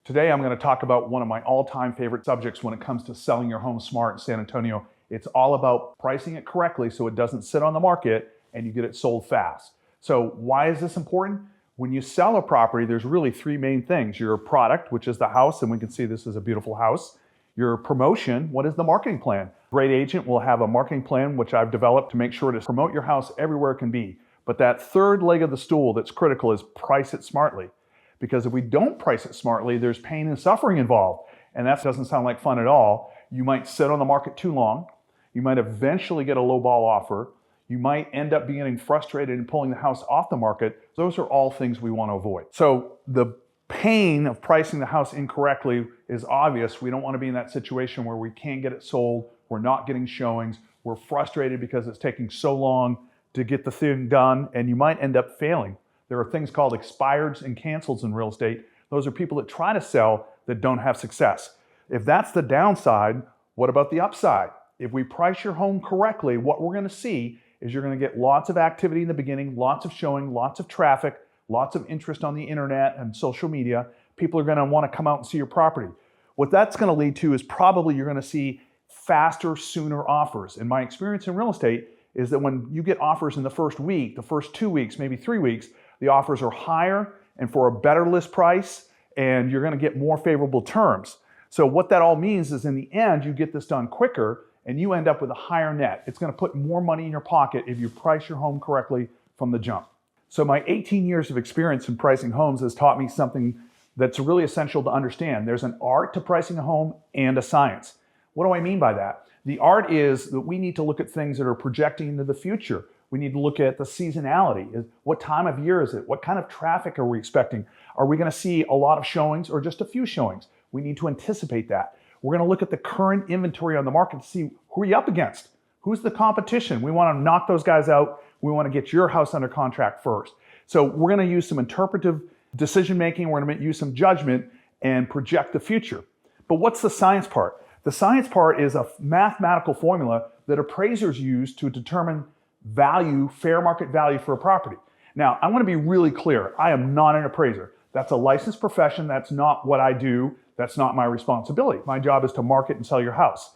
Today I'm going to talk about one of my all-time favorite subjects when it comes to selling your home smart in San Antonio. It's all about pricing it correctly so it doesn't sit on the market and you get it sold fast. So why is this important? When you sell a property, there's really three main things. Your product, which is the house, and we can see this is a beautiful house. Your promotion, what is the marketing plan? Great agent will have a marketing plan, which I've developed to make sure to promote your house everywhere it can be. But that third leg of the stool that's critical is price it smartly. Because if we don't price it smartly, there's pain and suffering involved. And that doesn't sound like fun at all. You might sit on the market too long. You might eventually get a low ball offer. You might end up getting frustrated and pulling the house off the market. Those are all things we want to avoid. So the pain of pricing the house incorrectly is obvious. We don't want to be in that situation where we can't get it sold. We're not getting showings. We're frustrated because it's taking so long to get the thing done, and you might end up failing. There are things called expireds and cancels in real estate. Those are people that try to sell that don't have success. If that's the downside, what about the upside? If we price your home correctly, what we're going to see is you're going to get lots of activity in the beginning, lots of showing, lots of traffic, lots of interest on the internet and social media. People are going to want to come out and see your property. What that's going to lead to is probably you're going to see faster, sooner offers. In my experience in real estate is that when you get offers in the first week, the first 2 weeks, maybe 3 weeks, the offers are higher and for a better list price, and you're going to get more favorable terms. So what that all means is in the end, you get this done quicker and you end up with a higher net. It's going to put more money in your pocket if you price your home correctly from the jump. So my 18 years of experience in pricing homes has taught me something that's really essential to understand. There's an art to pricing a home and a science. What do I mean by that? The art is that we need to look at things that are projecting into the future. We need to look at the seasonality. What time of year is it? What kind of traffic are we expecting? Are we going to see a lot of showings or just a few showings? We need to anticipate that. We're going to look at the current inventory on the market to see who are you up against? Who's the competition? We want to knock those guys out. We want to get your house under contract first. So we're going to use some interpretive decision making. We're going to use some judgment and project the future. But what's the science part? The science part is a mathematical formula that appraisers use to determine value, fair market value for a property. Now, I want to be really clear. I am not an appraiser. That's a licensed profession. That's not what I do. That's not my responsibility. My job is to market and sell your house.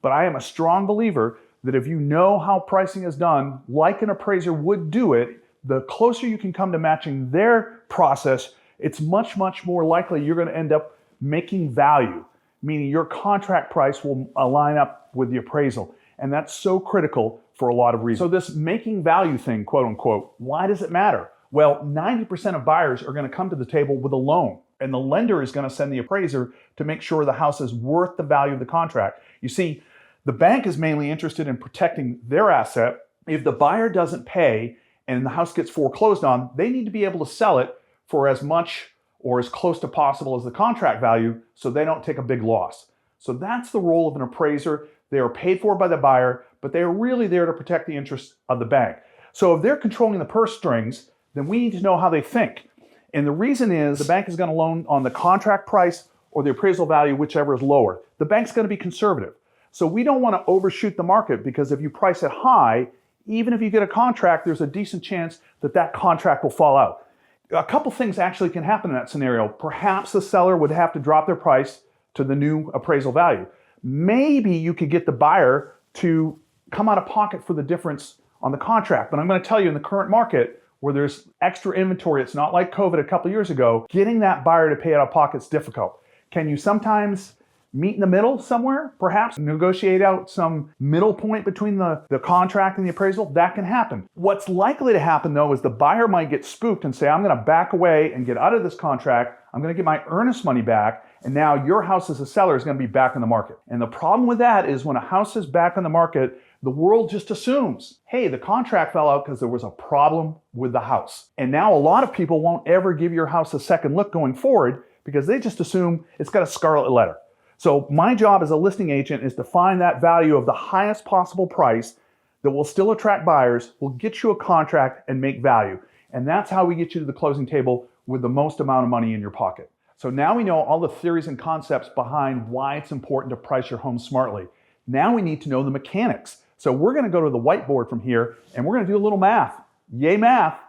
But I am a strong believer that if you know how pricing is done, like an appraiser would do it, the closer you can come to matching their process, it's much, much more likely you're going to end up making value, meaning your contract price will align up with the appraisal. And that's so critical for a lot of reasons. So this making value thing, quote unquote, why does it matter? Well, 90% of buyers are going to come to the table with a loan, and the lender is going to send the appraiser to make sure the house is worth the value of the contract. You see, the bank is mainly interested in protecting their asset. If the buyer doesn't pay and the house gets foreclosed on, they need to be able to sell it for as much or as close to possible as the contract value so they don't take a big loss. So that's the role of an appraiser. They are paid for by the buyer, but they are really there to protect the interests of the bank. So if they're controlling the purse strings, then we need to know how they think. And the reason is the bank is going to loan on the contract price or the appraisal value, whichever is lower. The bank's going to be conservative. So we don't want to overshoot the market, because if you price it high, even if you get a contract, there's a decent chance that that contract will fall out. A couple things actually can happen in that scenario. Perhaps the seller would have to drop their price to the new appraisal value. Maybe you could get the buyer to come out of pocket for the difference on the contract. But I'm going to tell you, in the current market where there's extra inventory, it's not like COVID a couple years ago, getting that buyer to pay out of pocket is difficult. Can you sometimes meet in the middle somewhere? Perhaps negotiate out some middle point between the contract and the appraisal? That can happen. What's likely to happen though is the buyer might get spooked and say, I'm going to back away and get out of this contract. I'm going to get my earnest money back. And now your house as a seller is going to be back in the market. And the problem with that is when a house is back on the market, the world just assumes, hey, the contract fell out because there was a problem with the house. And now a lot of people won't ever give your house a second look going forward because they just assume it's got a scarlet letter. So my job as a listing agent is to find that value of the highest possible price that will still attract buyers, will get you a contract and make value. And that's how we get you to the closing table with the most amount of money in your pocket. So now we know all the theories and concepts behind why it's important to price your home smartly. Now we need to know the mechanics. So we're going to go to the whiteboard from here and we're going to do a little math. Yay math,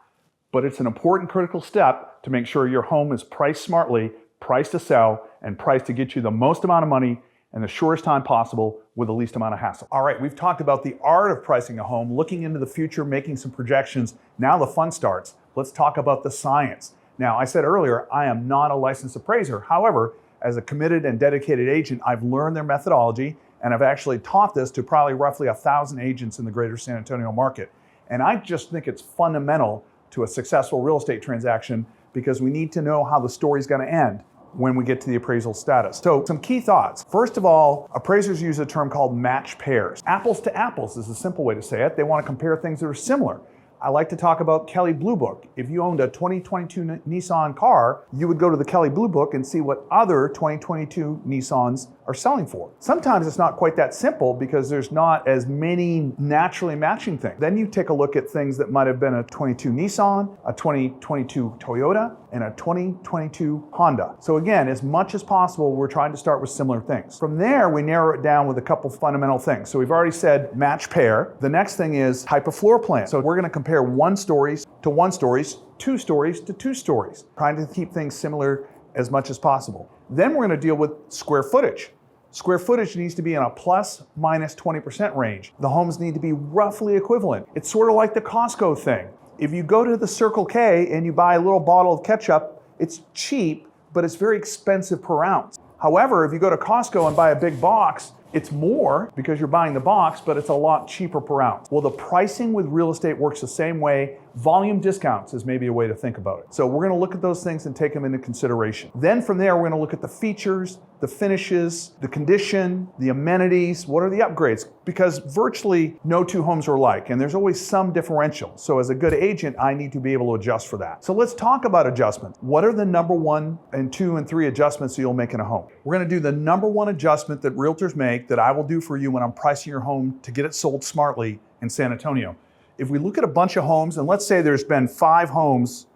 but it's an important critical step to make sure your home is priced smartly price to sell and price to get you the most amount of money in the shortest time possible with the least amount of hassle. All right, we've talked about the art of pricing a home, looking into the future, making some projections. Now the fun starts. Let's talk about the science. Now, I said earlier, I am not a licensed appraiser. However, as a committed and dedicated agent, I've learned their methodology, and I've actually taught this to probably roughly 1,000 agents in the greater San Antonio market. And I just think it's fundamental to a successful real estate transaction because we need to know how the story's gonna end when we get to the appraisal status. So some key thoughts. First of all, appraisers use a term called match pairs. Apples to apples is a simple way to say it. They want to compare things that are similar. I like to talk about Kelley Blue Book. If you owned a 2022 Nissan car, you would go to the Kelley Blue Book and see what other 2022 Nissans are selling for. Sometimes it's not quite that simple because there's not as many naturally matching things. Then you take a look at things that might have been a 22 Nissan, a 2022 Toyota, and a 2022 Honda. So again, as much as possible, we're trying to start with similar things. From there, we narrow it down with a couple fundamental things. So we've already said match pair. The next thing is type of floor plan. So we're gonna compare one stories to one stories, two stories to two stories, trying to keep things similar as much as possible. Then we're gonna deal with square footage. Square footage needs to be in a plus minus 20% range. The homes need to be roughly equivalent. It's sort of like the Costco thing. If you go to the Circle K and you buy a little bottle of ketchup, it's cheap, but it's very expensive per ounce. However, if you go to Costco and buy a big box, it's more because you're buying the box, but it's a lot cheaper per ounce. Well, the pricing with real estate works the same way. Volume discounts is maybe a way to think about it. So we're gonna look at those things and take them into consideration. Then from there, we're gonna look at the features, the finishes, the condition, the amenities, what are the upgrades? Because virtually no two homes are alike, and there's always some differential. So as a good agent, I need to be able to adjust for that. So let's talk about adjustments. What are the number 1 and 2 and 3 adjustments that you'll make in a home? We're gonna do the number 1 adjustment that realtors make that I will do for you when I'm pricing your home to get it sold smartly in San Antonio. If we look at a bunch of homes, and let's say there's been 5 homes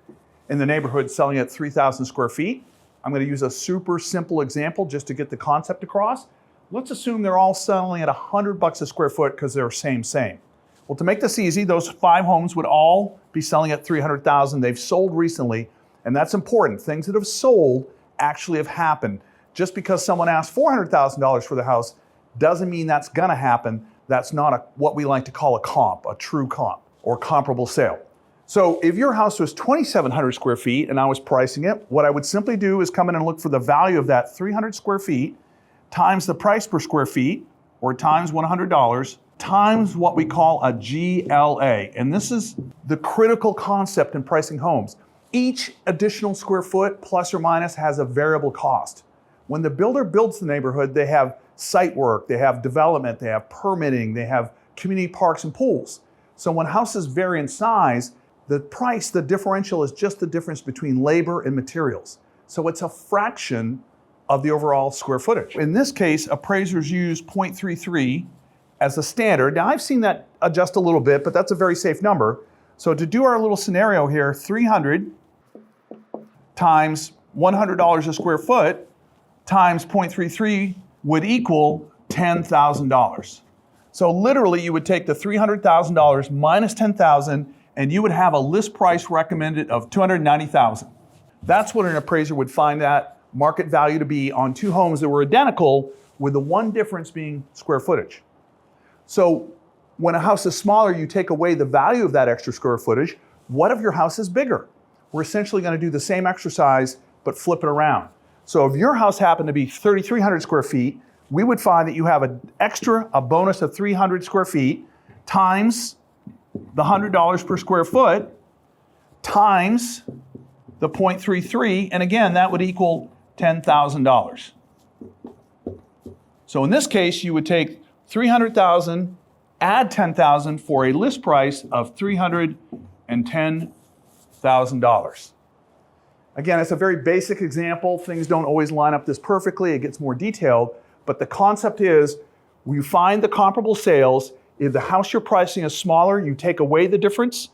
in the neighborhood selling at 3,000 square feet, I'm gonna use a super simple example just to get the concept across. Let's assume they're all selling at $100 a square foot because they're same. Well, to make this easy, those 5 homes would all be selling at 300,000. They've sold recently, and that's important. Things that have sold actually have happened. Just because someone asked $400,000 for the house doesn't mean that's gonna happen. That's not what we like to call a comp, a true comp, or comparable sale. So if your house was 2,700 square feet and I was pricing it, what I would simply do is come in and look for the value of that 300 square feet times the price per square feet, or times $100, times what we call a GLA. And this is the critical concept in pricing homes. Each additional square foot, plus or minus, has a variable cost. When the builder builds the neighborhood, they have site work, they have development, they have permitting, they have community parks and pools. So when houses vary in size, the price, the differential is just the difference between labor and materials. So it's a fraction of the overall square footage. In this case, appraisers use 0.33 as the standard. Now I've seen that adjust a little bit, but that's a very safe number. So to do our little scenario here, 300 times $100 a square foot times 0.33 would equal $10,000. So literally you would take the $300,000 minus $10,000 and you would have a list price recommended of $290,000. That's what an appraiser would find that market value to be on 2 homes that were identical, with the one difference being square footage. So when a house is smaller, you take away the value of that extra square footage. What if your house is bigger? We're essentially gonna do the same exercise, but flip it around. So if your house happened to be 3,300 square feet, we would find that you have a bonus of 300 square feet times the $100 per square foot times the 0.33, and again, that would equal $10,000. So in this case, you would take 300,000, add 10,000 for a list price of $310,000. Again, it's a very basic example. Things don't always line up this perfectly. It gets more detailed, but the concept is we find the comparable sales. If the house you're pricing is smaller, you take away the difference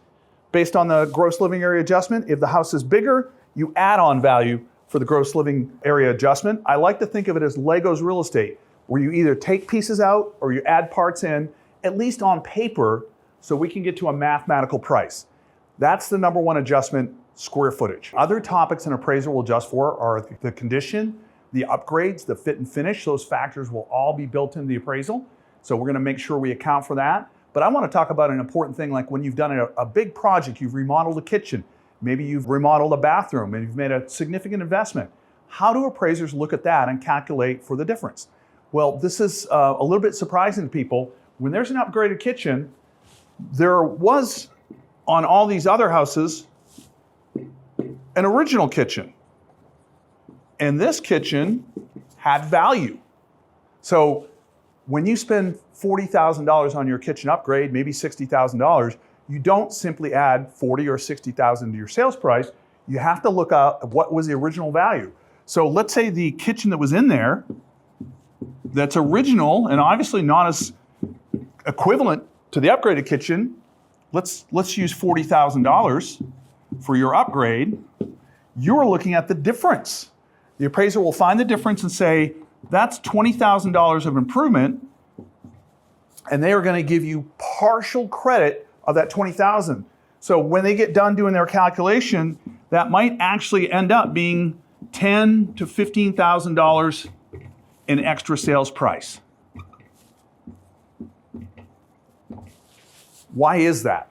based on the gross living area adjustment. If the house is bigger, you add on value for the gross living area adjustment. I like to think of it as Legos real estate, where you either take pieces out or you add parts in, at least on paper, so we can get to a mathematical price. That's the number 1 adjustment, square footage. Other topics an appraiser will adjust for are the condition, the upgrades, the fit and finish. Those factors will all be built into the appraisal. So we're gonna make sure we account for that. But I wanna talk about an important thing like when you've done a big project, you've remodeled a kitchen, maybe you've remodeled a bathroom and you've made a significant investment. How do appraisers look at that and calculate for the difference? Well, this is a little bit surprising to people. When there's an upgraded kitchen, there was on all these other houses an original kitchen. And this kitchen had value. So when you spend $40,000 on your kitchen upgrade, maybe $60,000, you don't simply add $40,000 or $60,000 to your sales price. You have to look at what was the original value. So let's say the kitchen that was in there, that's original and obviously not as equivalent to the upgraded kitchen. Let's use $40,000 for your upgrade. You're looking at the difference. The appraiser will find the difference and say, that's $20,000 of improvement, and they are going to give you partial credit of that $20,000. So when they get done doing their calculation, that might actually end up being $10,000 to $15,000 in extra sales price. Why is that?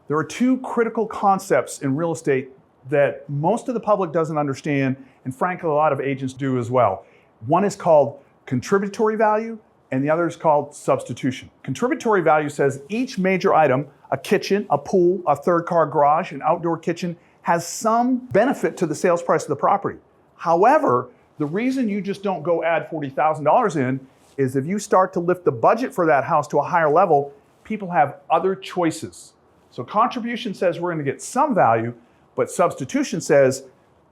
There are two critical concepts in real estate that most of the public doesn't understand, and frankly, a lot of agents do as well. One is called contributory value, and the other is called substitution. Contributory value says each major item, a kitchen, a pool, a third car garage, an outdoor kitchen, has some benefit to the sales price of the property. However, the reason you just don't go add $40,000 in is if you start to lift the budget for that house to a higher level, people have other choices. So contribution says we're going to get some value, but substitution says,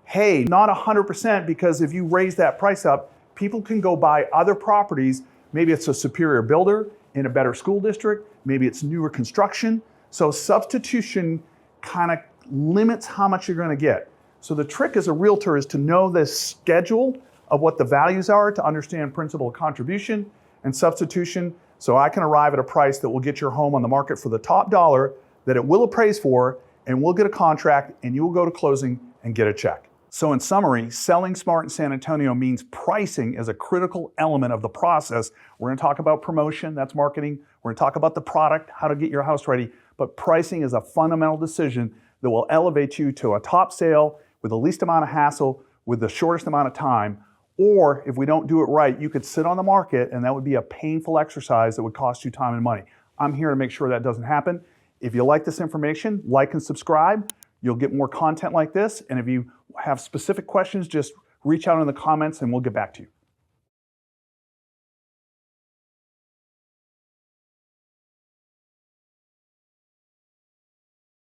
hey, not 100%, because if you raise that price up, people can go buy other properties. Maybe it's a superior builder in a better school district. Maybe it's newer construction. So substitution kind of limits how much you're going to get. So the trick as a realtor is to know the schedule of what the values are, to understand principal of contribution and substitution, so I can arrive at a price that will get your home on the market for the top dollar that it will appraise for, and we'll get a contract, and you will go to closing and get a check. So in summary, selling smart in San Antonio means pricing is a critical element of the process. We're going to talk about promotion, that's marketing. We're going to talk about the product, how to get your house ready, but pricing is a fundamental decision that will elevate you to a top sale with the least amount of hassle, with the shortest amount of time. Or if we don't do it right, you could sit on the market and that would be a painful exercise that would cost you time and money. I'm here to make sure that doesn't happen. If you like this information, like and subscribe. You'll get more content like this. And if you have specific questions, just reach out in the comments and we'll get back to you.